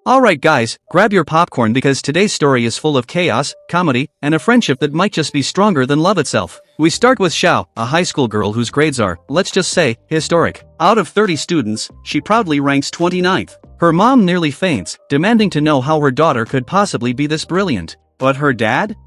Alright guys, grab your popcorn because today's story is full of chaos, comedy, and a friendship that might just be stronger than love itself. We start with Xiao, a high school girl whose grades are, let's just say, historic. Out of 30 students, she proudly ranks 29th. Her mom nearly faints, demanding to know how her daughter could possibly be this brilliant. But her dad?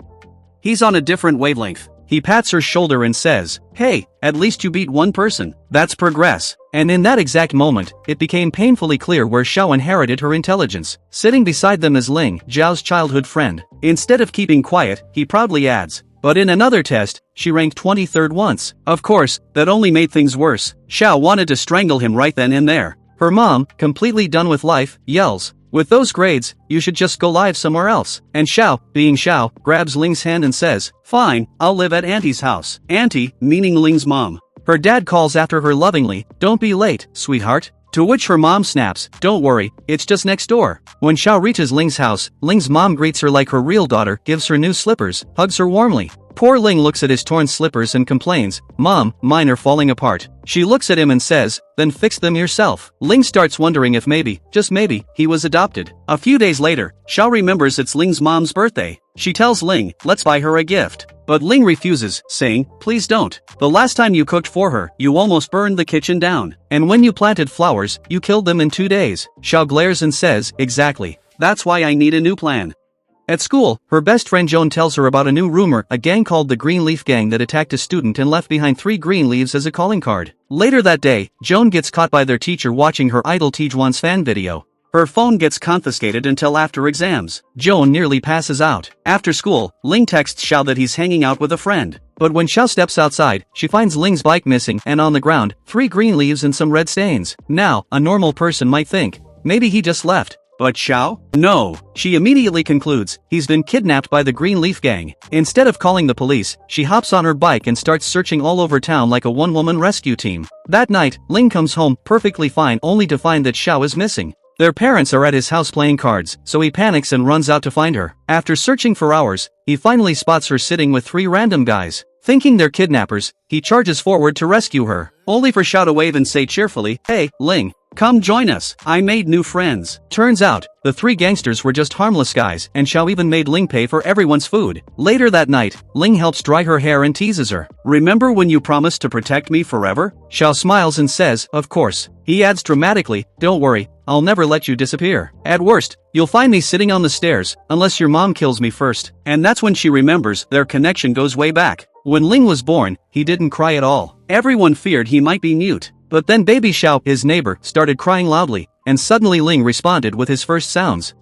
He's on a different wavelength. He pats her shoulder and says, "Hey, at least you beat one person. That's progress." And in that exact moment, it became painfully clear where Xiao inherited her intelligence. Sitting beside them is Ling, Zhao's childhood friend. Instead of keeping quiet, he proudly adds, "But in another test, she ranked 23rd once." Of course, that only made things worse. Xiao wanted to strangle him right then and there. Her mom, completely done with life, yells, "With those grades, you should just go live somewhere else." And Xiao, being Xiao, grabs Ling's hand and says, "Fine, I'll live at Auntie's house." Auntie, meaning Ling's mom. Her dad calls after her lovingly, "Don't be late, sweetheart." To which her mom snaps, "Don't worry, it's just next door." When Xiao reaches Ling's house, Ling's mom greets her like her real daughter, gives her new slippers, hugs her warmly. Poor Ling looks at his torn slippers and complains, "Mom, mine are falling apart." She looks at him and says, "Then fix them yourself." Ling starts wondering if maybe, just maybe, he was adopted. A few days later, Xiao remembers it's Ling's mom's birthday. She tells Ling, "Let's buy her a gift." But Ling refuses, saying, "Please don't. The last time you cooked for her, you almost burned the kitchen down. And when you planted flowers, you killed them in 2 days." Xiao glares and says, "Exactly. That's why I need a new plan." At school, her best friend Joan tells her about a new rumor, a gang called the Green Leaf Gang that attacked a student and left behind 3 green leaves as a calling card. Later that day, Joan gets caught by their teacher watching her idol Tijuan's fan video. Her phone gets confiscated until after exams. Joan nearly passes out. After school, Ling texts Xiao that he's hanging out with a friend. But when Xiao steps outside, she finds Ling's bike missing and on the ground, 3 green leaves and some red stains. Now, a normal person might think, maybe he just left. But Xiao? No. She immediately concludes, he's been kidnapped by the Green Leaf Gang. Instead of calling the police, she hops on her bike and starts searching all over town like a one-woman rescue team. That night, Ling comes home perfectly fine only to find that Xiao is missing. Their parents are at his house playing cards, so he panics and runs out to find her. After searching for hours, he finally spots her sitting with 3 random guys. Thinking they're kidnappers, he charges forward to rescue her, only for Xiao to wave and say cheerfully, "Hey, Ling, come join us. I made new friends." Turns out, the 3 gangsters were just harmless guys, and Xiao even made Ling pay for everyone's food. Later that night, Ling helps dry her hair and teases her. "Remember when you promised to protect me forever?" Xiao smiles and says, "Of course." He adds dramatically, "Don't worry, I'll never let you disappear. At worst, you'll find me sitting on the stairs, unless your mom kills me first." And that's when she remembers their connection goes way back. When Ling was born, he didn't cry at all. Everyone feared he might be mute. But then baby Xiao, his neighbor, started crying loudly, and suddenly Ling responded with his first sounds.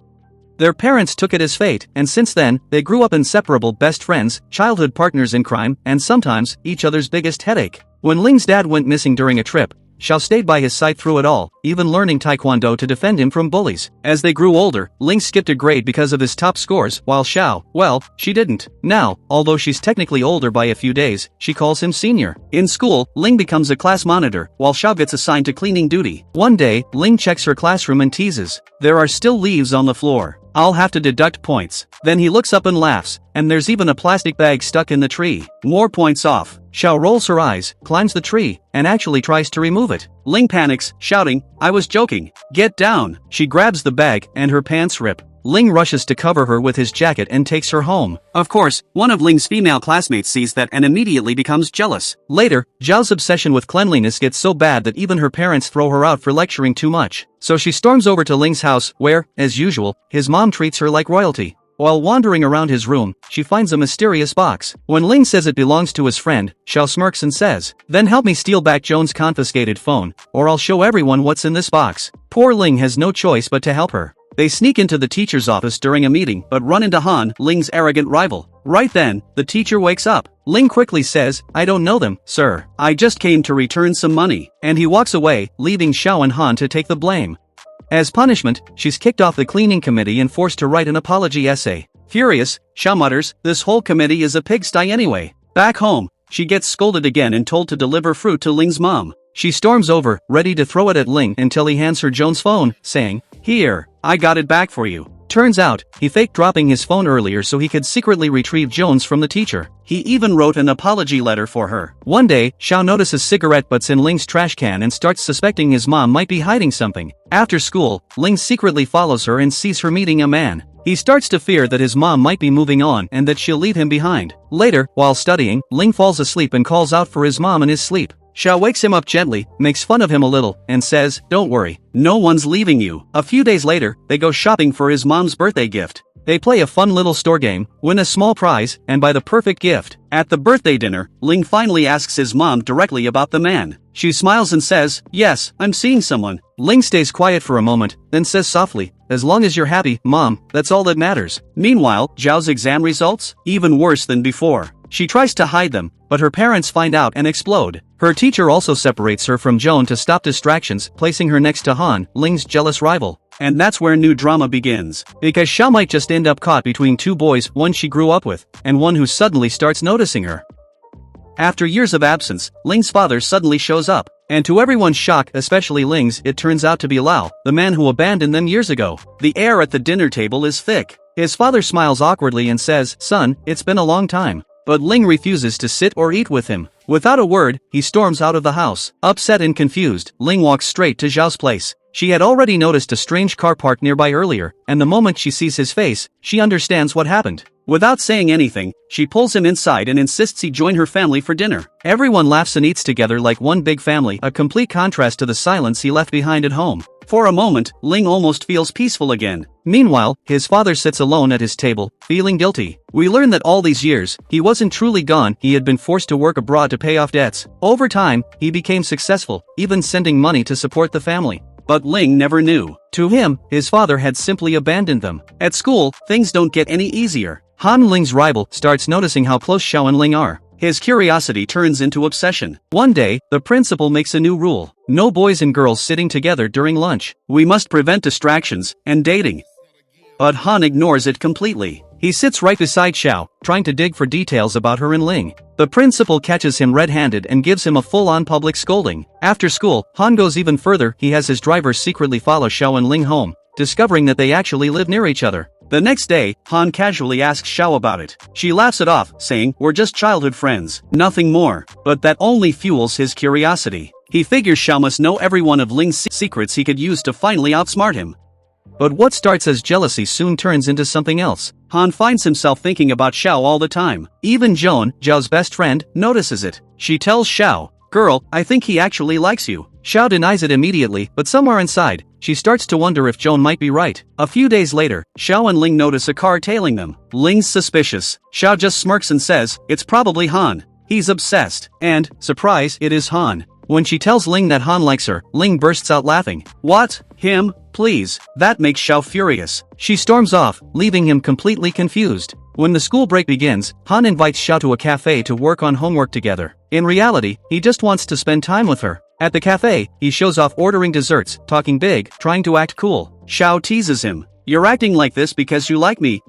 Their parents took it as fate, and since then, they grew up inseparable best friends, childhood partners in crime, and sometimes, each other's biggest headache. When Ling's dad went missing during a trip, Xiao stayed by his side through it all, even learning taekwondo to defend him from bullies. As they grew older, Ling skipped a grade because of his top scores, while Xiao, well, she didn't. Now, although she's technically older by a few days, she calls him senior. In school, Ling becomes a class monitor, while Xiao gets assigned to cleaning duty. One day, Ling checks her classroom and teases, "There are still leaves on the floor. I'll have to deduct points." Then he looks up and laughs, and there's even a plastic bag stuck in the tree. More points off. Xiao rolls her eyes, climbs the tree, and actually tries to remove it. Ling panics, shouting, "I was joking. Get down." She grabs the bag, and her pants rip. Ling rushes to cover her with his jacket and takes her home. Of course, one of Ling's female classmates sees that and immediately becomes jealous. Later, Zhao's obsession with cleanliness gets so bad that even her parents throw her out for lecturing too much. So she storms over to Ling's house, where, as usual, his mom treats her like royalty. While wandering around his room, she finds a mysterious box. When Ling says it belongs to his friend, Xiao smirks and says, "Then help me steal back Joan's confiscated phone, or I'll show everyone what's in this box." Poor Ling has no choice but to help her. They sneak into the teacher's office during a meeting but run into Han, Ling's arrogant rival. Right then, the teacher wakes up. Ling quickly says, "I don't know them, sir. I just came to return some money." And he walks away, leaving Xiao and Han to take the blame. As punishment, she's kicked off the cleaning committee and forced to write an apology essay. Furious, Xiao mutters, "This whole committee is a pigsty anyway." Back home, she gets scolded again and told to deliver fruit to Ling's mom. She storms over, ready to throw it at Ling until he hands her Joan's phone, saying, "Here, I got it back for you." Turns out, he faked dropping his phone earlier so he could secretly retrieve Jones from the teacher. He even wrote an apology letter for her. One day, Xiao notices cigarette butts in Ling's trash can and starts suspecting his mom might be hiding something. After school, Ling secretly follows her and sees her meeting a man. He starts to fear that his mom might be moving on and that she'll leave him behind. Later, while studying, Ling falls asleep and calls out for his mom in his sleep. Xiao wakes him up gently, makes fun of him a little, and says, "Don't worry, no one's leaving you." A few days later, they go shopping for his mom's birthday gift. They play a fun little store game, win a small prize, and buy the perfect gift. At the birthday dinner, Ling finally asks his mom directly about the man. She smiles and says, "Yes, I'm seeing someone." Ling stays quiet for a moment, then says softly, "As long as you're happy, Mom, that's all that matters." Meanwhile, Zhao's exam results? Even worse than before. She tries to hide them, but her parents find out and explode. Her teacher also separates her from Joan to stop distractions, placing her next to Han, Ling's jealous rival. And that's where new drama begins. Because Xiao might just end up caught between two boys, one she grew up with, and one who suddenly starts noticing her. After years of absence, Ling's father suddenly shows up. And to everyone's shock, especially Ling's, it turns out to be Lao, the man who abandoned them years ago. The air at the dinner table is thick. His father smiles awkwardly and says, "Son, it's been a long time." But Ling refuses to sit or eat with him. Without a word, he storms out of the house. Upset and confused, Ling walks straight to Zhao's place. She had already noticed a strange car parked nearby earlier, and the moment she sees his face, she understands what happened. Without saying anything, she pulls him inside and insists he join her family for dinner. Everyone laughs and eats together like one big family, a complete contrast to the silence he left behind at home. For a moment, Ling almost feels peaceful again. Meanwhile, his father sits alone at his table, feeling guilty. We learn that all these years, he wasn't truly gone, he had been forced to work abroad to pay off debts. Over time, he became successful, even sending money to support the family. But Ling never knew. To him, his father had simply abandoned them. At school, things don't get any easier. Han, Ling's rival, starts noticing how close Xiao and Ling are. His curiosity turns into obsession. One day, the principal makes a new rule. No boys and girls sitting together during lunch. We must prevent distractions and dating. But Han ignores it completely. He sits right beside Xiao, trying to dig for details about her and Ling. The principal catches him red-handed and gives him a full-on public scolding. After school, Han goes even further. He has his driver secretly follow Xiao and Ling home, discovering that they actually live near each other. The next day, Han casually asks Xiao about it. She laughs it off, saying, "We're just childhood friends, nothing more." But that only fuels his curiosity. He figures Xiao must know every one of Ling's secrets he could use to finally outsmart him. But what starts as jealousy soon turns into something else. Han finds himself thinking about Xiao all the time. Even Joan, Zhao's best friend, notices it. She tells Xiao, "Girl, I think he actually likes you." Xiao denies it immediately, but somewhere inside, she starts to wonder if Joan might be right. A few days later, Xiao and Ling notice a car tailing them. Ling's suspicious. Xiao just smirks and says, "It's probably Han. He's obsessed." And, surprise, it is Han. When she tells Ling that Han likes her, Ling bursts out laughing. "What? Him? Please." That makes Xiao furious. She storms off, leaving him completely confused. When the school break begins, Han invites Xiao to a cafe to work on homework together. In reality, he just wants to spend time with her. At the cafe, he shows off ordering desserts, talking big, trying to act cool. Xiao teases him. "You're acting like this because you like me."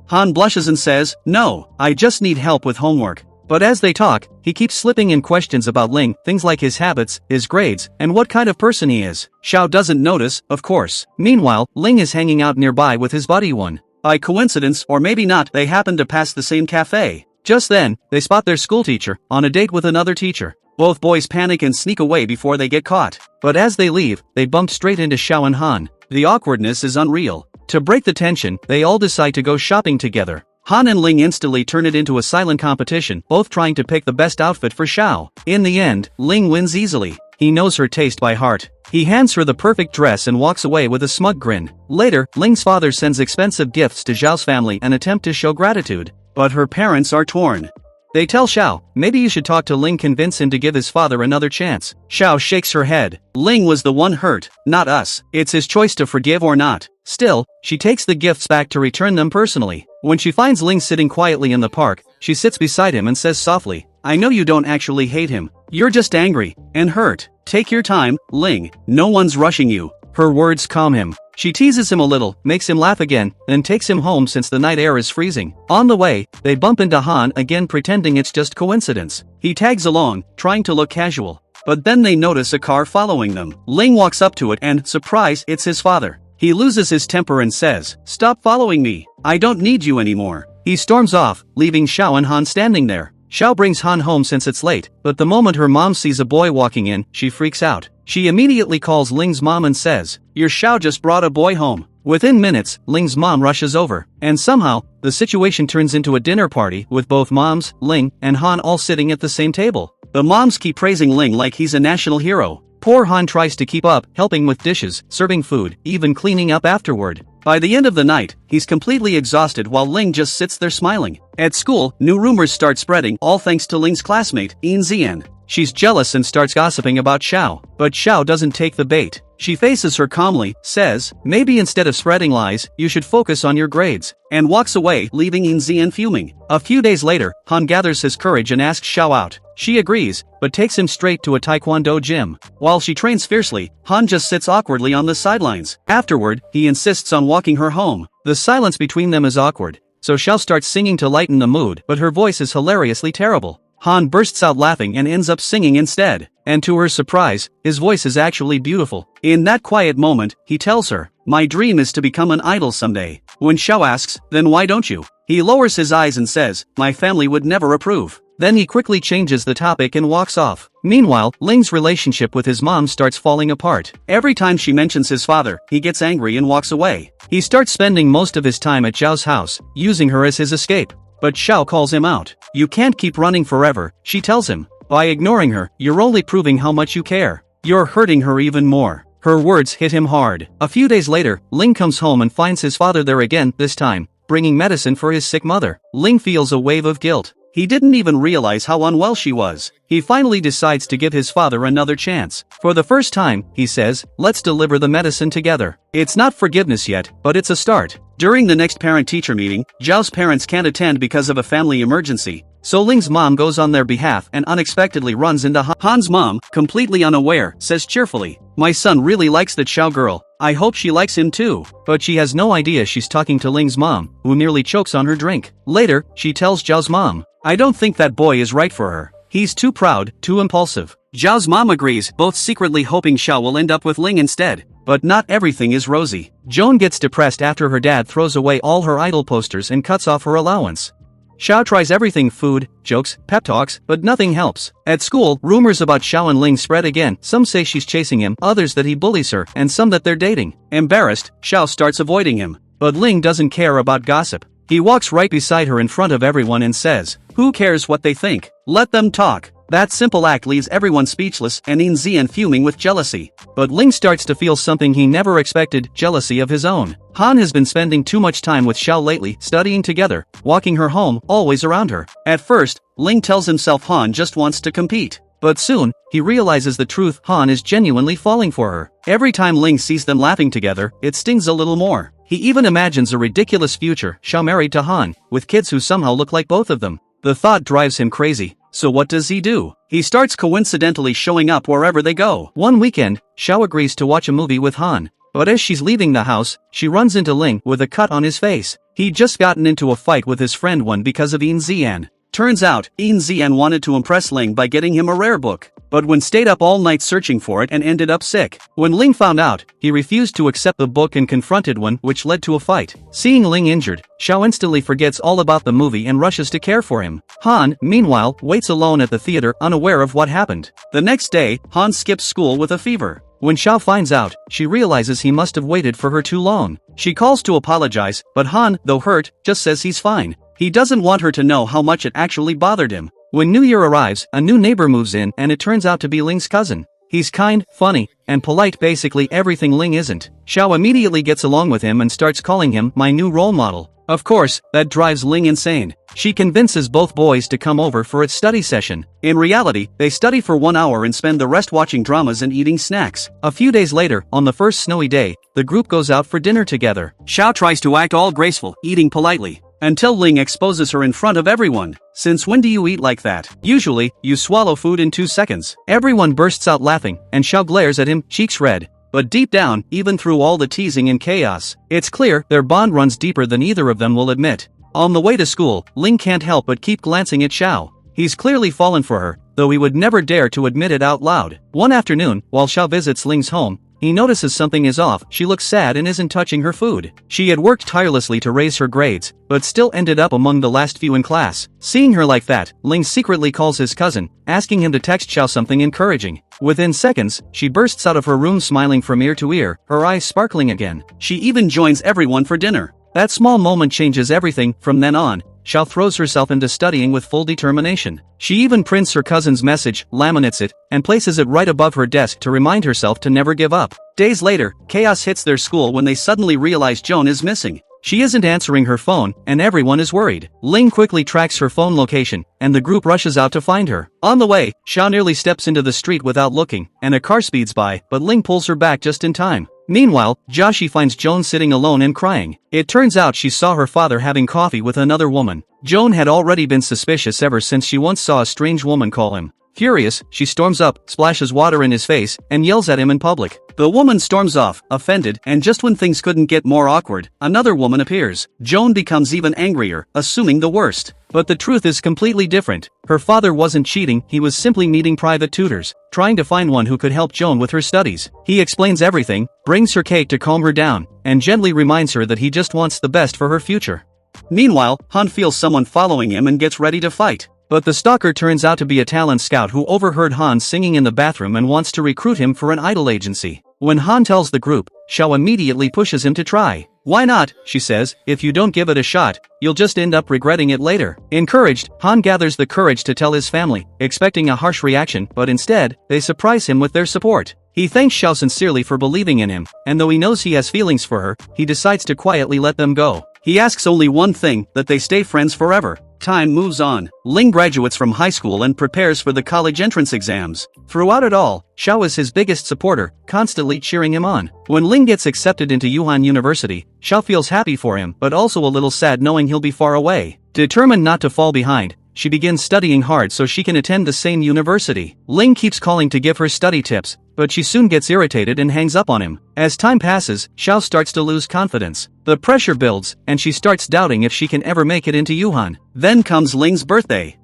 Han blushes and says, "No, I just need help with homework." But as they talk, he keeps slipping in questions about Ling, things like his habits, his grades, and what kind of person he is. Xiao doesn't notice, of course. Meanwhile, Ling is hanging out nearby with his buddy One. By coincidence, or maybe not, they happen to pass the same cafe. Just then, they spot their school teacher, on a date with another teacher. Both boys panic and sneak away before they get caught. But as they leave, they bump straight into Xiao and Han. The awkwardness is unreal. To break the tension, they all decide to go shopping together. Han and Ling instantly turn it into a silent competition, both trying to pick the best outfit for Xiao. In the end, Ling wins easily. He knows her taste by heart. He hands her the perfect dress and walks away with a smug grin. Later, Ling's father sends expensive gifts to Zhao's family and attempt to show gratitude. But her parents are torn. They tell Xiao, "Maybe you should talk to Ling, convince him to give his father another chance." Xiao shakes her head. "Ling was the one hurt, not us. It's his choice to forgive or not." Still, she takes the gifts back to return them personally. When she finds Ling sitting quietly in the park, she sits beside him and says softly, "I know you don't actually hate him. You're just angry and hurt. Take your time, Ling. No one's rushing you." Her words calm him. She teases him a little, makes him laugh again, then takes him home since the night air is freezing. On the way, they bump into Han again, pretending it's just coincidence. He tags along, trying to look casual. But then they notice a car following them. Ling walks up to it and, surprise, it's his father. He loses his temper and says, "Stop following me. I don't need you anymore." He storms off, leaving Xiao and Han standing there. Xiao brings Han home since it's late, but the moment her mom sees a boy walking in, she freaks out. She immediately calls Ling's mom and says, "Your Xiao just brought a boy home." Within minutes, Ling's mom rushes over, and somehow, the situation turns into a dinner party with both moms, Ling, and Han all sitting at the same table. The moms keep praising Ling like he's a national hero. Poor Han tries to keep up, helping with dishes, serving food, even cleaning up afterward. By the end of the night, he's completely exhausted while Ling just sits there smiling. At school, new rumors start spreading, all thanks to Ling's classmate, Yin Zian. She's jealous and starts gossiping about Xiao, but Xiao doesn't take the bait. She faces her calmly, says, "Maybe instead of spreading lies, you should focus on your grades," and walks away, leaving Yin Zian fuming. A few days later, Han gathers his courage and asks Xiao out. She agrees, but takes him straight to a taekwondo gym. While she trains fiercely, Han just sits awkwardly on the sidelines. Afterward, he insists on walking her home. The silence between them is awkward, so Xiao starts singing to lighten the mood, but her voice is hilariously terrible. Han bursts out laughing and ends up singing instead, and to her surprise, his voice is actually beautiful. In that quiet moment, he tells her, "My dream is to become an idol someday." When Xiao asks, "Then why don't you?" he lowers his eyes and says, "My family would never approve." Then he quickly changes the topic and walks off. Meanwhile, Ling's relationship with his mom starts falling apart. Every time she mentions his father, he gets angry and walks away. He starts spending most of his time at Zhao's house, using her as his escape. But Xiao calls him out. "You can't keep running forever," she tells him. "By ignoring her, you're only proving how much you care. You're hurting her even more." Her words hit him hard. A few days later, Ling comes home and finds his father there again, this time, bringing medicine for his sick mother. Ling feels a wave of guilt. He didn't even realize how unwell she was. He finally decides to give his father another chance. For the first time, he says, "Let's deliver the medicine together." It's not forgiveness yet, but it's a start. During the next parent-teacher meeting, Zhao's parents can't attend because of a family emergency. So Ling's mom goes on their behalf and unexpectedly runs into Han's mom, completely unaware, says cheerfully, "My son really likes that Xiao girl. I hope she likes him too." But she has no idea she's talking to Ling's mom, who nearly chokes on her drink. Later, she tells Zhao's mom, "I don't think that boy is right for her. He's too proud, too impulsive." Zhao's mom agrees, both secretly hoping Xiao will end up with Ling instead. But not everything is rosy. Joan gets depressed after her dad throws away all her idol posters and cuts off her allowance. Xiao tries everything: food, jokes, pep talks, but nothing helps. At school, rumors about Xiao and Ling spread again. Some say she's chasing him, others that he bullies her, and some that they're dating. Embarrassed, Xiao starts avoiding him. But Ling doesn't care about gossip. He walks right beside her in front of everyone and says, "Who cares what they think? Let them talk." That simple act leaves everyone speechless and Yin Zian fuming with jealousy. But Ling starts to feel something he never expected: jealousy of his own. Han has been spending too much time with Xiao lately, studying together, walking her home, always around her. At first, Ling tells himself Han just wants to compete. But soon, he realizes the truth: Han is genuinely falling for her. Every time Ling sees them laughing together, it stings a little more. He even imagines a ridiculous future: Xiao married to Han, with kids who somehow look like both of them. The thought drives him crazy. So what does he do? He starts coincidentally showing up wherever they go. One weekend, Xiao agrees to watch a movie with Han. But as she's leaving the house, she runs into Ling with a cut on his face. He'd just gotten into a fight with his friend Wen because of Yin Zian. Turns out, Yin Zian wanted to impress Ling by getting him a rare book. But Wen stayed up all night searching for it and ended up sick. When Ling found out, he refused to accept the book and confronted Wen, which led to a fight. Seeing Ling injured, Xiao instantly forgets all about the movie and rushes to care for him. Han, meanwhile, waits alone at the theater, unaware of what happened. The next day, Han skips school with a fever. When Xiao finds out, she realizes he must have waited for her too long. She calls to apologize, but Han, though hurt, just says he's fine. He doesn't want her to know how much it actually bothered him. When New Year arrives, a new neighbor moves in and it turns out to be Ling's cousin. He's kind, funny, and polite, basically everything Ling isn't. Xiao immediately gets along with him and starts calling him my new role model. Of course, that drives Ling insane. She convinces both boys to come over for its study session. In reality, they study for 1 hour and spend the rest watching dramas and eating snacks. A few days later, on the first snowy day, the group goes out for dinner together. Xiao tries to act all graceful, eating politely, until Ling exposes her in front of everyone. "Since when do you eat like that? Usually, you swallow food in 2 seconds. Everyone bursts out laughing, and Xiao glares at him, cheeks red. But deep down, even through all the teasing and chaos, it's clear their bond runs deeper than either of them will admit. On the way to school, Ling can't help but keep glancing at Xiao. He's clearly fallen for her, though he would never dare to admit it out loud. One afternoon, while Xiao visits Ling's home, he notices something is off. She looks sad and isn't touching her food. She had worked tirelessly to raise her grades, but still ended up among the last few in class. Seeing her like that, Ling secretly calls his cousin, asking him to text Xiao something encouraging. Within seconds, she bursts out of her room smiling from ear to ear, her eyes sparkling again. She even joins everyone for dinner. That small moment changes everything. From then on, Xiao throws herself into studying with full determination. She even prints her cousin's message, laminates it, and places it right above her desk to remind herself to never give up. Days later, chaos hits their school when they suddenly realize Joan is missing. She isn't answering her phone, and everyone is worried. Ling quickly tracks her phone location, and the group rushes out to find her. On the way, Xiao nearly steps into the street without looking, and a car speeds by, but Ling pulls her back just in time. Meanwhile, Joshi finds Joan sitting alone and crying. It turns out she saw her father having coffee with another woman. Joan had already been suspicious ever since she once saw a strange woman call him. Furious, she storms up, splashes water in his face, and yells at him in public. The woman storms off, offended, and just when things couldn't get more awkward, another woman appears. Joan becomes even angrier, assuming the worst. But the truth is completely different. Her father wasn't cheating, he was simply needing private tutors, trying to find one who could help Joan with her studies. He explains everything, brings her cake to calm her down, and gently reminds her that he just wants the best for her future. Meanwhile, Han feels someone following him and gets ready to fight. But the stalker turns out to be a talent scout who overheard Han singing in the bathroom and wants to recruit him for an idol agency. When Han tells the group, Xiao immediately pushes him to try. Why not, she says, if you don't give it a shot, you'll just end up regretting it later. Encouraged, Han gathers the courage to tell his family, expecting a harsh reaction, but instead, they surprise him with their support. He thanks Xiao sincerely for believing in him, and though he knows he has feelings for her, he decides to quietly let them go. He asks only one thing, that they stay friends forever. Time moves on. Ling graduates from high school and prepares for the college entrance exams. Throughout it all, Xiao is his biggest supporter, constantly cheering him on. When Ling gets accepted into Yuhan University, Xiao feels happy for him but also a little sad knowing he'll be far away. Determined not to fall behind, she begins studying hard so she can attend the same university. Ling keeps calling to give her study tips, but she soon gets irritated and hangs up on him. As time passes, Xiao starts to lose confidence. The pressure builds, and she starts doubting if she can ever make it into Yuhan. Then comes Ling's birthday.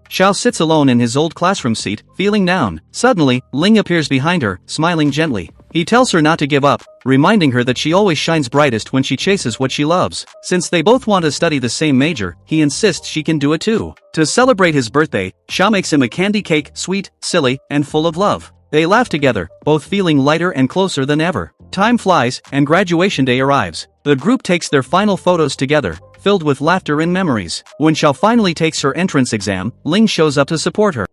Xiao sits alone in his old classroom seat, feeling down. Suddenly, Ling appears behind her, smiling gently. He tells her not to give up, reminding her that she always shines brightest when she chases what she loves. Since they both want to study the same major, he insists she can do it too. To celebrate his birthday, Xiao makes him a candy cake, sweet, silly, and full of love. They laugh together, both feeling lighter and closer than ever. Time flies, and graduation day arrives. The group takes their final photos together, filled with laughter and memories. When Xiao finally takes her entrance exam, Ling shows up to support her.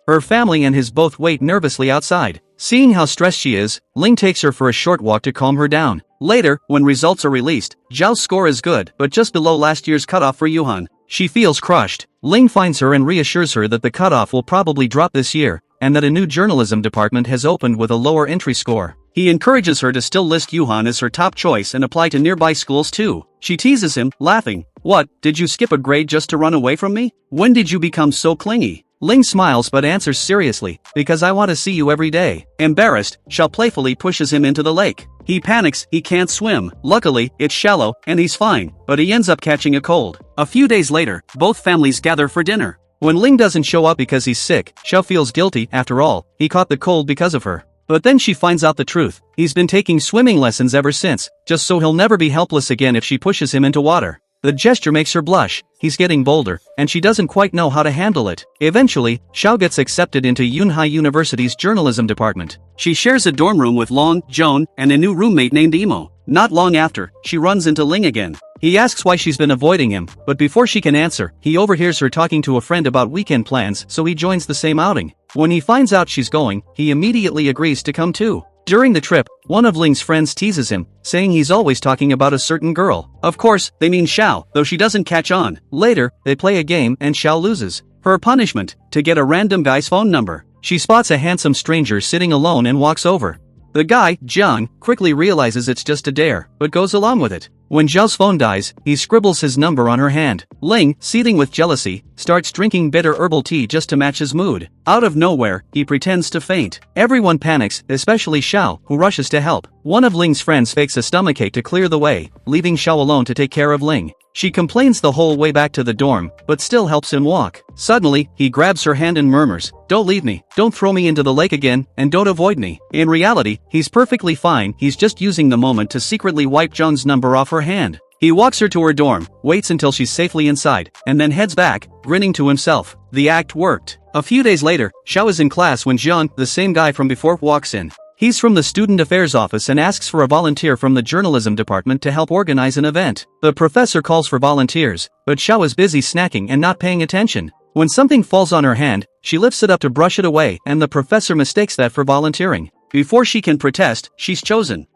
Her family and his both wait nervously outside. Seeing how stressed she is, Ling takes her for a short walk to calm her down. Later, when results are released, Zhao's score is good, but just below last year's cutoff for Yuhan. She feels crushed. Ling finds her and reassures her that the cutoff will probably drop this year, and that a new journalism department has opened with a lower entry score. He encourages her to still list Yuhan as her top choice and apply to nearby schools too. She teases him, laughing. What, did you skip a grade just to run away from me? When did you become so clingy? Ling smiles but answers seriously, because I want to see you every day. Embarrassed, Xiao playfully pushes him into the lake. He panics, he can't swim. Luckily, it's shallow, and he's fine, but he ends up catching a cold. A few days later, both families gather for dinner. When Ling doesn't show up because he's sick, Xiao feels guilty. After all, he caught the cold because of her. But then she finds out the truth. He's been taking swimming lessons ever since, just so he'll never be helpless again if she pushes him into water. The gesture makes her blush. He's getting bolder, and she doesn't quite know how to handle it. Eventually, Xiao gets accepted into Yunhai University's journalism department. She shares a dorm room with Long, Joan, and a new roommate named Emo. Not long after, she runs into Ling again. He asks why she's been avoiding him, but before she can answer, he overhears her talking to a friend about weekend plans, so he joins the same outing. When he finds out she's going, he immediately agrees to come too. During the trip, one of Ling's friends teases him, saying he's always talking about a certain girl. Of course, they mean Xiao, though she doesn't catch on. Later, they play a game and Xiao loses. Her punishment, to get a random guy's phone number. She spots a handsome stranger sitting alone and walks over. The guy, Jiang, quickly realizes it's just a dare, but goes along with it. When Zhao's phone dies, he scribbles his number on her hand. Ling, seething with jealousy, starts drinking bitter herbal tea just to match his mood. Out of nowhere, he pretends to faint. Everyone panics, especially Xiao, who rushes to help. One of Ling's friends fakes a stomachache to clear the way, leaving Xiao alone to take care of Ling. She complains the whole way back to the dorm, but still helps him walk. Suddenly, he grabs her hand and murmurs, "Don't leave me, don't throw me into the lake again, and don't avoid me." In reality, he's perfectly fine, he's just using the moment to secretly wipe Jung's number off her hand. He walks her to her dorm, waits until she's safely inside, and then heads back, grinning to himself. The act worked. A few days later, Xiao is in class when Jiang, the same guy from before, walks in. He's from the student affairs office and asks for a volunteer from the journalism department to help organize an event. The professor calls for volunteers, but Xiao is busy snacking and not paying attention. When something falls on her hand, she lifts it up to brush it away and the professor mistakes that for volunteering. Before she can protest, she's chosen.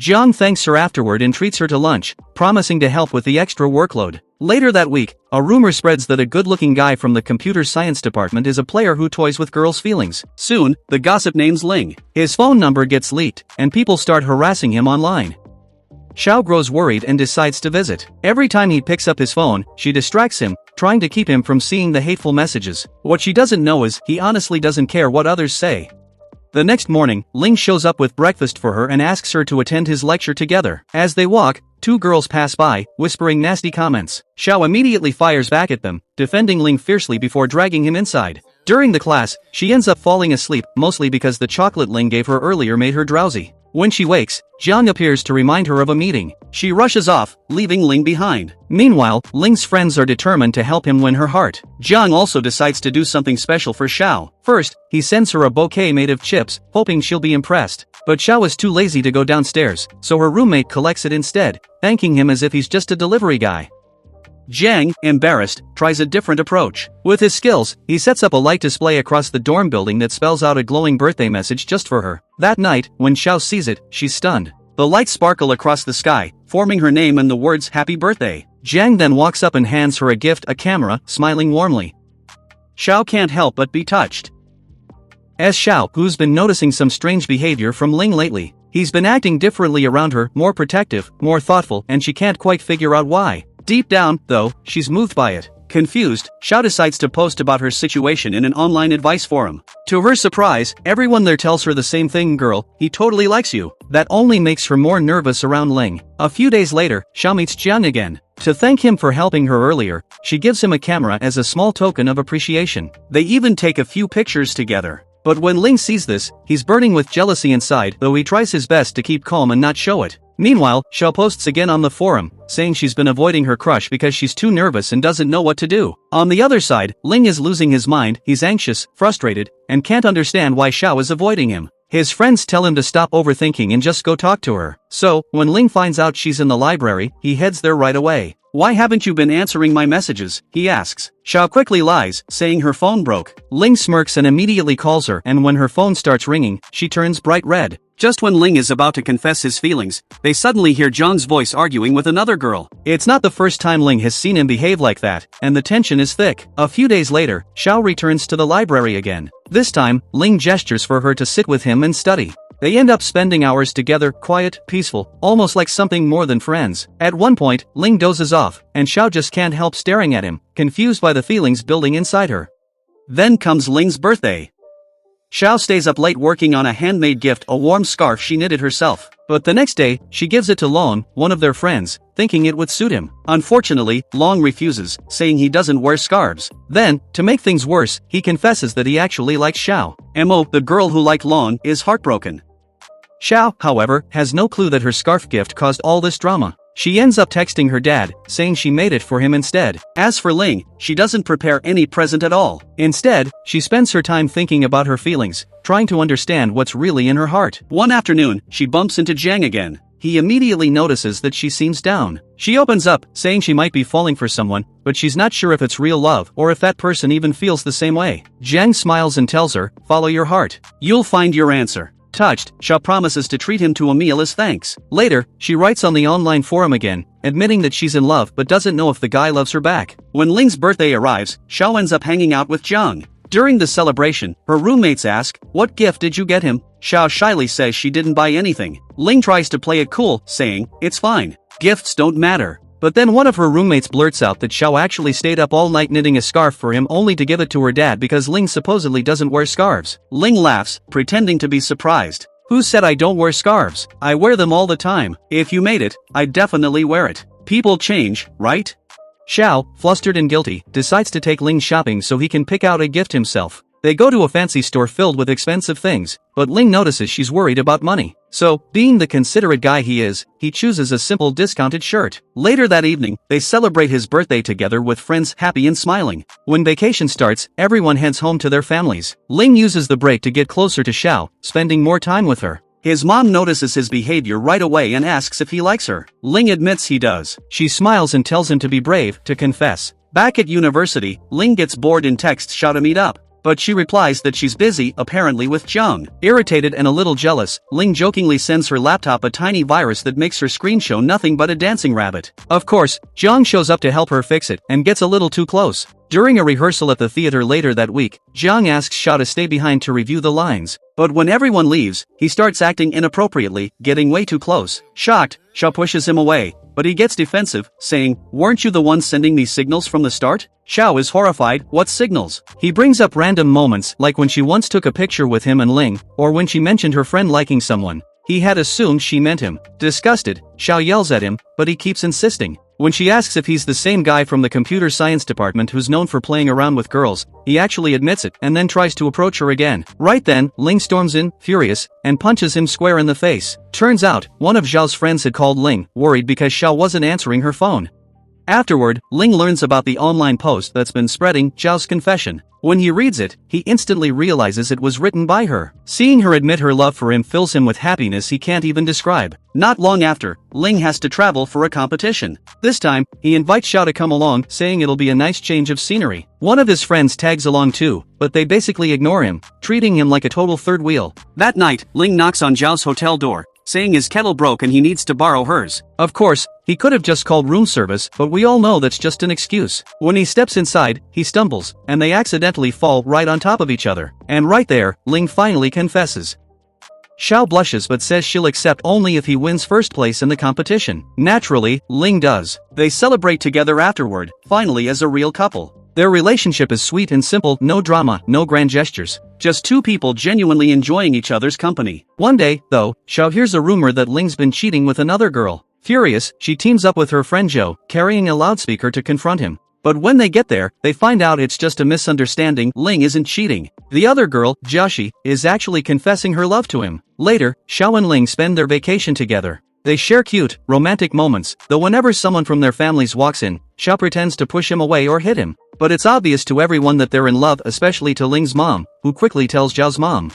Jiang thanks her afterward and treats her to lunch, promising to help with the extra workload. Later that week, a rumor spreads that a good-looking guy from the computer science department is a player who toys with girls' feelings. Soon, the gossip names Ling. His phone number gets leaked, and people start harassing him online. Xiao grows worried and decides to visit. Every time he picks up his phone, she distracts him, trying to keep him from seeing the hateful messages. What she doesn't know is, he honestly doesn't care what others say. The next morning, Ling shows up with breakfast for her and asks her to attend his lecture together. As they walk, two girls pass by, whispering nasty comments. Xiao immediately fires back at them, defending Ling fiercely before dragging him inside. During the class, she ends up falling asleep, mostly because the chocolate Ling gave her earlier made her drowsy. When she wakes, Jiang appears to remind her of a meeting. She rushes off, leaving Ling behind. Meanwhile, Ling's friends are determined to help him win her heart. Jiang also decides to do something special for Xiao. First, he sends her a bouquet made of chips, hoping she'll be impressed. But Xiao is too lazy to go downstairs, so her roommate collects it instead, thanking him as if he's just a delivery guy. Jiang, embarrassed, tries a different approach. With his skills, he sets up a light display across the dorm building that spells out a glowing birthday message just for her. That night, when Xiao sees it, she's stunned. The lights sparkle across the sky, forming her name and the words "Happy Birthday." Jiang then walks up and hands her a gift, a camera, smiling warmly. Xiao can't help but be touched. As Xiao, who's been noticing some strange behavior from Ling lately, he's been acting differently around her, more protective, more thoughtful, and she can't quite figure out why. Deep down, though, she's moved by it. Confused, Xiao decides to post about her situation in an online advice forum. To her surprise, everyone there tells her the same thing: "Girl, he totally likes you." That only makes her more nervous around Ling. A few days later, Xiao meets Jiang again. To thank him for helping her earlier, she gives him a camera as a small token of appreciation. They even take a few pictures together. But when Ling sees this, he's burning with jealousy inside, though he tries his best to keep calm and not show it. Meanwhile, Xiao posts again on the forum, saying she's been avoiding her crush because she's too nervous and doesn't know what to do. On the other side, Ling is losing his mind, he's anxious, frustrated, and can't understand why Xiao is avoiding him. His friends tell him to stop overthinking and just go talk to her. So, when Ling finds out she's in the library, he heads there right away. "Why haven't you been answering my messages?" he asks. Xiao quickly lies, saying her phone broke. Ling smirks and immediately calls her, and when her phone starts ringing, she turns bright red. Just when Ling is about to confess his feelings, they suddenly hear Jiang's voice arguing with another girl. It's not the first time Ling has seen him behave like that, and the tension is thick. A few days later, Xiao returns to the library again. This time, Ling gestures for her to sit with him and study. They end up spending hours together, quiet, peaceful, almost like something more than friends. At one point, Ling dozes off, and Xiao just can't help staring at him, confused by the feelings building inside her. Then comes Ling's birthday. Xiao stays up late working on a handmade gift, a warm scarf she knitted herself. But the next day, she gives it to Long, one of their friends, thinking it would suit him. Unfortunately, Long refuses, saying he doesn't wear scarves. Then, to make things worse, he confesses that he actually likes Xiao. The girl who liked Long, is heartbroken. Xiao, however, has no clue that her scarf gift caused all this drama. She ends up texting her dad, saying she made it for him instead. As for Ling, she doesn't prepare any present at all. Instead, she spends her time thinking about her feelings, trying to understand what's really in her heart. One afternoon, she bumps into Jiang again. He immediately notices that she seems down. She opens up, saying she might be falling for someone, but she's not sure if it's real love or if that person even feels the same way. Jiang smiles and tells her, "Follow your heart. You'll find your answer." Touched, Xiao promises to treat him to a meal as thanks. Later, she writes on the online forum again, admitting that she's in love but doesn't know if the guy loves her back. When Ling's birthday arrives, Xiao ends up hanging out with Jiang. During the celebration, her roommates ask, "What gift did you get him?" Xiao shyly says she didn't buy anything. Ling tries to play it cool, saying, "It's fine. Gifts don't matter." But then one of her roommates blurts out that Xiao actually stayed up all night knitting a scarf for him only to give it to her dad because Ling supposedly doesn't wear scarves. Ling laughs, pretending to be surprised. "Who said I don't wear scarves? I wear them all the time. If you made it, I'd definitely wear it." People change, right? Xiao, flustered and guilty, decides to take Ling shopping so he can pick out a gift himself. They go to a fancy store filled with expensive things, but Ling notices she's worried about money. So, being the considerate guy he is, he chooses a simple discounted shirt. Later that evening, they celebrate his birthday together with friends happy and smiling. When vacation starts, everyone heads home to their families. Ling uses the break to get closer to Xiao, spending more time with her. His mom notices his behavior right away and asks if he likes her. Ling admits he does. She smiles and tells him to be brave, to confess. Back at university, Ling gets bored and texts Xiao to meet up. But she replies that she's busy, apparently with Zhang. Irritated and a little jealous, Ling jokingly sends her laptop a tiny virus that makes her screen show nothing but a dancing rabbit. Of course, Zhang shows up to help her fix it and gets a little too close. During a rehearsal at the theater later that week, Zhang asks Xiao to stay behind to review the lines. But when everyone leaves, he starts acting inappropriately, getting way too close. Shocked, Xiao pushes him away, but he gets defensive, saying, "Weren't you the one sending me signals from the start?" Xiao is horrified. What signals? He brings up random moments like when she once took a picture with him and Ling, or when she mentioned her friend liking someone. He had assumed she meant him. Disgusted, Xiao yells at him, but he keeps insisting. When she asks if he's the same guy from the computer science department who's known for playing around with girls, he actually admits it and then tries to approach her again. Right then, Ling storms in, furious, and punches him square in the face. Turns out, one of Xiao's friends had called Ling, worried because Xiao wasn't answering her phone. Afterward, Ling learns about the online post that's been spreading, Xiao's confession. When he reads it, he instantly realizes it was written by her. Seeing her admit her love for him fills him with happiness he can't even describe. Not long after, Ling has to travel for a competition. This time, he invites Xiao to come along, saying it'll be a nice change of scenery. One of his friends tags along too, but they basically ignore him, treating him like a total third wheel. That night, Ling knocks on Zhao's hotel door, saying his kettle broke and he needs to borrow hers. Of course, he could have just called room service, but we all know that's just an excuse. When he steps inside, he stumbles, and they accidentally fall right on top of each other. And right there, Ling finally confesses. Xiao blushes but says she'll accept only if he wins first place in the competition. Naturally, Ling does. They celebrate together afterward, finally as a real couple. Their relationship is sweet and simple, no drama, no grand gestures. Just two people genuinely enjoying each other's company. One day, though, Xiao hears a rumor that Ling's been cheating with another girl. Furious, she teams up with her friend Zhou, carrying a loudspeaker to confront him. But when they get there, they find out it's just a misunderstanding. Ling isn't cheating. The other girl, Jiaxi, is actually confessing her love to him. Later, Xiao and Ling spend their vacation together. They share cute, romantic moments, though whenever someone from their families walks in, Xiao pretends to push him away or hit him. But it's obvious to everyone that they're in love, especially to Ling's mom, who quickly tells Zhao's mom.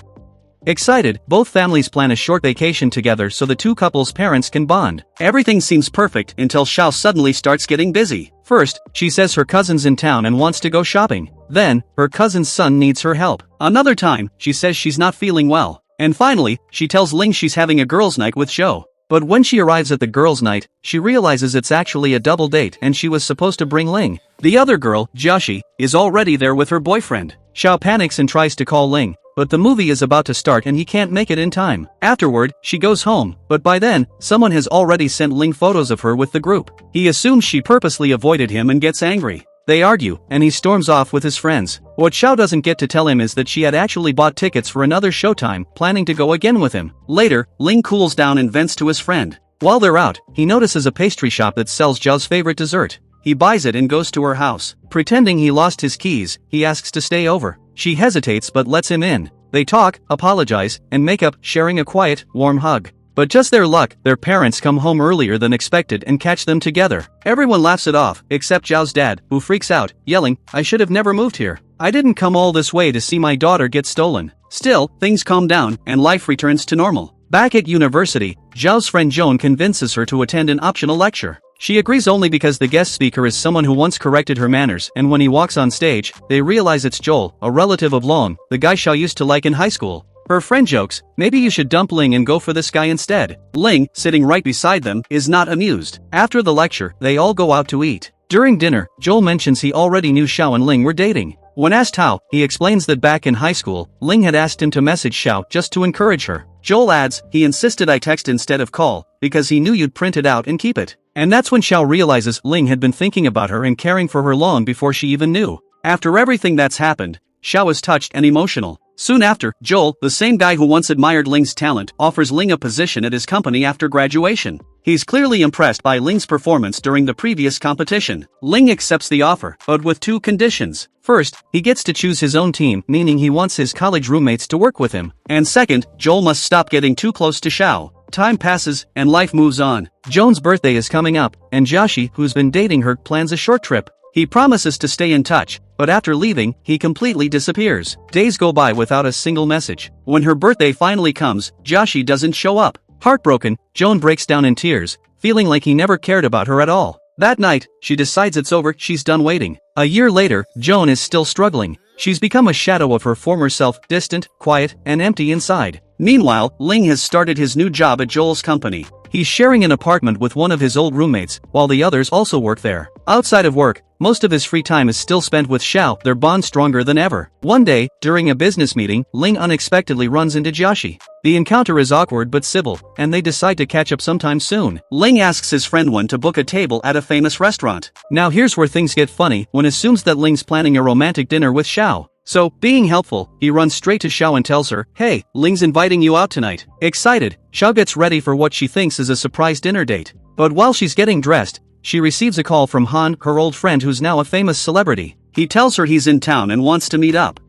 Excited, both families plan a short vacation together so the two couples' parents can bond. Everything seems perfect until Xiao suddenly starts getting busy. First, she says her cousin's in town and wants to go shopping. Then, her cousin's son needs her help. Another time, she says she's not feeling well. And finally, she tells Ling she's having a girls' night with Zhou. But when she arrives at the girls' night, she realizes it's actually a double date and she was supposed to bring Ling. The other girl, Jiaxi, is already there with her boyfriend. Xiao panics and tries to call Ling, but the movie is about to start and he can't make it in time. Afterward, she goes home, but by then, someone has already sent Ling photos of her with the group. He assumes she purposely avoided him and gets angry. They argue, and he storms off with his friends. What Xiao doesn't get to tell him is that she had actually bought tickets for another showtime, planning to go again with him. Later, Ling cools down and vents to his friend. While they're out, he notices a pastry shop that sells Zhao's favorite dessert. He buys it and goes to her house. Pretending he lost his keys, he asks to stay over. She hesitates but lets him in. They talk, apologize, and make up, sharing a quiet, warm hug. But just their luck, their parents come home earlier than expected and catch them together. Everyone laughs it off, except Zhao's dad, who freaks out, yelling, "I should have never moved here. I didn't come all this way to see my daughter get stolen." Still, things calm down, and life returns to normal. Back at university, Zhao's friend Joan convinces her to attend an optional lecture. She agrees only because the guest speaker is someone who once corrected her manners, and when he walks on stage, they realize it's Joel, a relative of Long, the guy Xiao used to like in high school. Her friend jokes, maybe you should dump Ling and go for this guy instead. Ling, sitting right beside them, is not amused. After the lecture, they all go out to eat. During dinner, Joel mentions he already knew Xiao and Ling were dating. When asked how, he explains that back in high school, Ling had asked him to message Xiao just to encourage her. Joel adds, he insisted I text instead of call, because he knew you'd print it out and keep it. And that's when Xiao realizes Ling had been thinking about her and caring for her long before she even knew. After everything that's happened, Xiao is touched and emotional. Soon after, Joel, the same guy who once admired Ling's talent, offers Ling a position at his company after graduation. He's clearly impressed by Ling's performance during the previous competition. Ling accepts the offer, but with two conditions. First, he gets to choose his own team, meaning he wants his college roommates to work with him. And second, Joel must stop getting too close to Xiao. Time passes, and life moves on. Joan's birthday is coming up, and Joshi, who's been dating her, plans a short trip. He promises to stay in touch, but after leaving, he completely disappears. Days go by without a single message. When her birthday finally comes, Joshi doesn't show up. Heartbroken, Joan breaks down in tears, feeling like he never cared about her at all. That night, she decides it's over, she's done waiting. A year later, Joan is still struggling. She's become a shadow of her former self, distant, quiet, and empty inside. Meanwhile, Ling has started his new job at Joel's company. He's sharing an apartment with one of his old roommates, while the others also work there. Outside of work, most of his free time is still spent with Xiao, their bond stronger than ever. One day, during a business meeting, Ling unexpectedly runs into Joshi. The encounter is awkward but civil, and they decide to catch up sometime soon. Ling asks his friend Wen to book a table at a famous restaurant. Now here's where things get funny. Wen assumes that Ling's planning a romantic dinner with Xiao. So, being helpful, he runs straight to Xiao and tells her, "Hey, Ling's inviting you out tonight." Excited, Xiao gets ready for what she thinks is a surprise dinner date. But while she's getting dressed, she receives a call from Han, her old friend who's now a famous celebrity. He tells her he's in town and wants to meet up.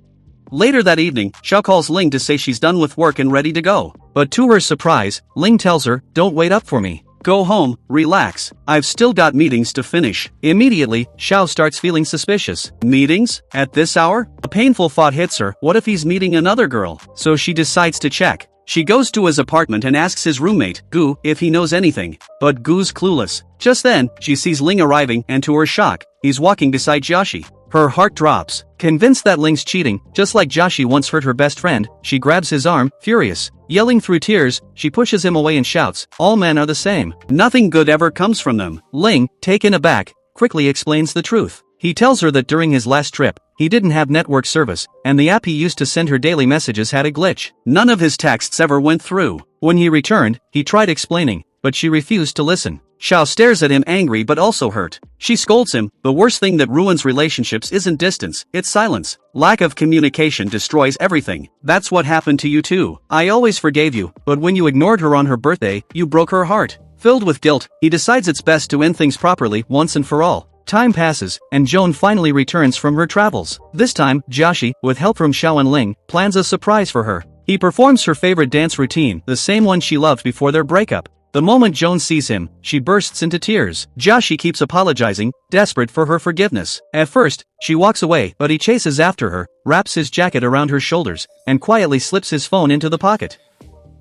Later that evening, Xiao calls Ling to say she's done with work and ready to go. But to her surprise, Ling tells her, "Don't wait up for me. Go home, relax. I've still got meetings to finish." Immediately, Xiao starts feeling suspicious. Meetings? At this hour? A painful thought hits her. What if he's meeting another girl? So she decides to check. She goes to his apartment and asks his roommate, Gu, if he knows anything. But Gu's clueless. Just then, she sees Ling arriving, and to her shock, he's walking beside Joshi. Her heart drops. Convinced that Ling's cheating, just like Joshi once hurt her best friend, she grabs his arm, furious. Yelling through tears, she pushes him away and shouts, "All men are the same. Nothing good ever comes from them." Ling, taken aback, quickly explains the truth. He tells her that during his last trip, he didn't have network service, and the app he used to send her daily messages had a glitch. None of his texts ever went through. When he returned, he tried explaining, but she refused to listen. Xiao stares at him angry but also hurt. She scolds him, "The worst thing that ruins relationships isn't distance, it's silence. Lack of communication destroys everything. That's what happened to you too. I always forgave you, but when you ignored her on her birthday, you broke her heart." Filled with guilt, he decides it's best to end things properly once and for all. Time passes, and Joan finally returns from her travels. This time, Joshi, with help from Xiao and Ling, plans a surprise for her. He performs her favorite dance routine, the same one she loved before their breakup. The moment Joan sees him, she bursts into tears. Joshi keeps apologizing, desperate for her forgiveness. At first, she walks away, but he chases after her, wraps his jacket around her shoulders, and quietly slips his phone into the pocket.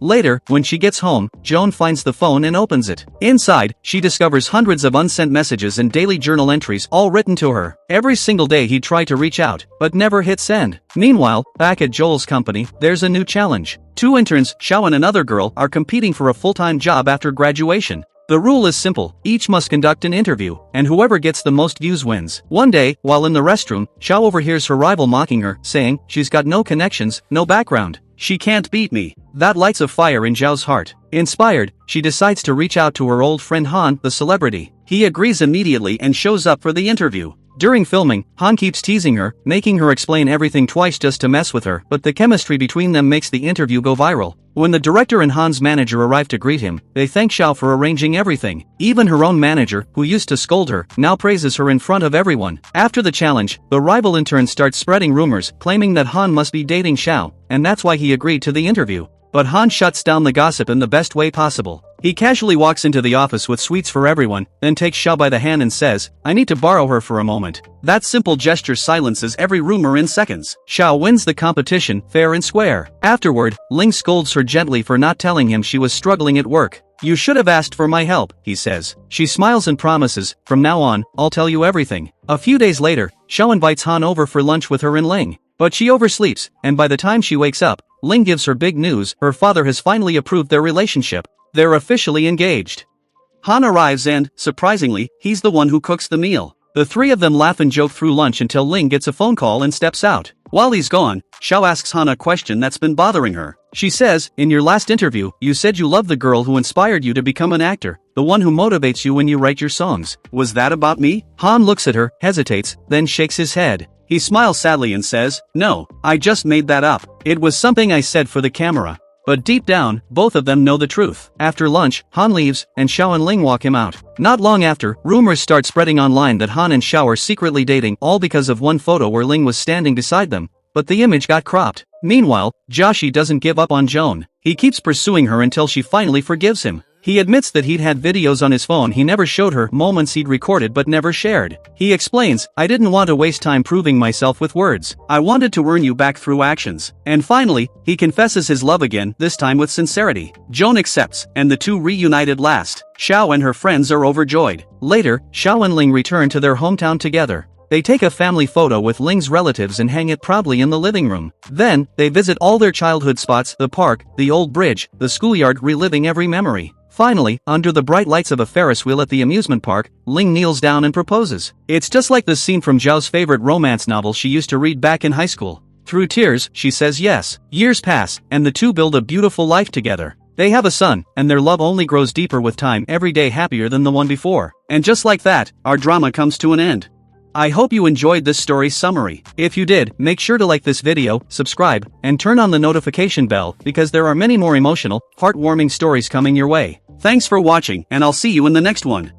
Later, when she gets home, Joan finds the phone and opens it. Inside, she discovers hundreds of unsent messages and daily journal entries all written to her. Every single day he tried to reach out, but never hit send. Meanwhile, back at Joel's company, there's a new challenge. Two interns, Xiao and another girl, are competing for a full-time job after graduation. The rule is simple, each must conduct an interview, and whoever gets the most views wins. One day, while in the restroom, Xiao overhears her rival mocking her, saying, "She's got no connections, no background. She can't beat me." That lights a fire in Zhao's heart. Inspired, she decides to reach out to her old friend Han, the celebrity. He agrees immediately and shows up for the interview. During filming, Han keeps teasing her, making her explain everything twice just to mess with her, but the chemistry between them makes the interview go viral. When the director and Han's manager arrive to greet him, they thank Xiao for arranging everything. Even her own manager, who used to scold her, now praises her in front of everyone. After the challenge, the rival intern starts spreading rumors, claiming that Han must be dating Xiao, and that's why he agreed to the interview. But Han shuts down the gossip in the best way possible. He casually walks into the office with sweets for everyone, then takes Xiao by the hand and says, "I need to borrow her for a moment." That simple gesture silences every rumor in seconds. Xiao wins the competition, fair and square. Afterward, Ling scolds her gently for not telling him she was struggling at work. "You should have asked for my help," he says. She smiles and promises, "From now on, I'll tell you everything." A few days later, Xiao invites Han over for lunch with her and Ling. But she oversleeps, and by the time she wakes up, Ling gives her big news: her father has finally approved their relationship. They're officially engaged. Han arrives and, surprisingly, he's the one who cooks the meal. The three of them laugh and joke through lunch until Ling gets a phone call and steps out. While he's gone, Xiao asks Han a question that's been bothering her. She says, "In your last interview, you said you loved the girl who inspired you to become an actor, the one who motivates you when you write your songs. Was that about me?" Han looks at her, hesitates, then shakes his head. He smiles sadly and says, "No, I just made that up. It was something I said for the camera." But deep down, both of them know the truth. After lunch, Han leaves, and Xiao and Ling walk him out. Not long after, rumors start spreading online that Han and Xiao are secretly dating, all because of one photo where Ling was standing beside them. But the image got cropped. Meanwhile, Joshi doesn't give up on Joan. He keeps pursuing her until she finally forgives him. He admits that he'd had videos on his phone he never showed her, moments he'd recorded but never shared. He explains, "I didn't want to waste time proving myself with words. I wanted to earn you back through actions." And finally, he confesses his love again, this time with sincerity. Joan accepts, and the two reunited last. Xiao and her friends are overjoyed. Later, Xiao and Ling return to their hometown together. They take a family photo with Ling's relatives and hang it proudly in the living room. Then, they visit all their childhood spots, the park, the old bridge, the schoolyard, reliving every memory. Finally, under the bright lights of a Ferris wheel at the amusement park, Ling kneels down and proposes. It's just like the scene from Zhao's favorite romance novel she used to read back in high school. Through tears, she says yes. Years pass, and the two build a beautiful life together. They have a son, and their love only grows deeper with time, every day happier than the one before. And just like that, our drama comes to an end. I hope you enjoyed this story summary. If you did, make sure to like this video, subscribe, and turn on the notification bell because there are many more emotional, heartwarming stories coming your way. Thanks for watching, and I'll see you in the next one.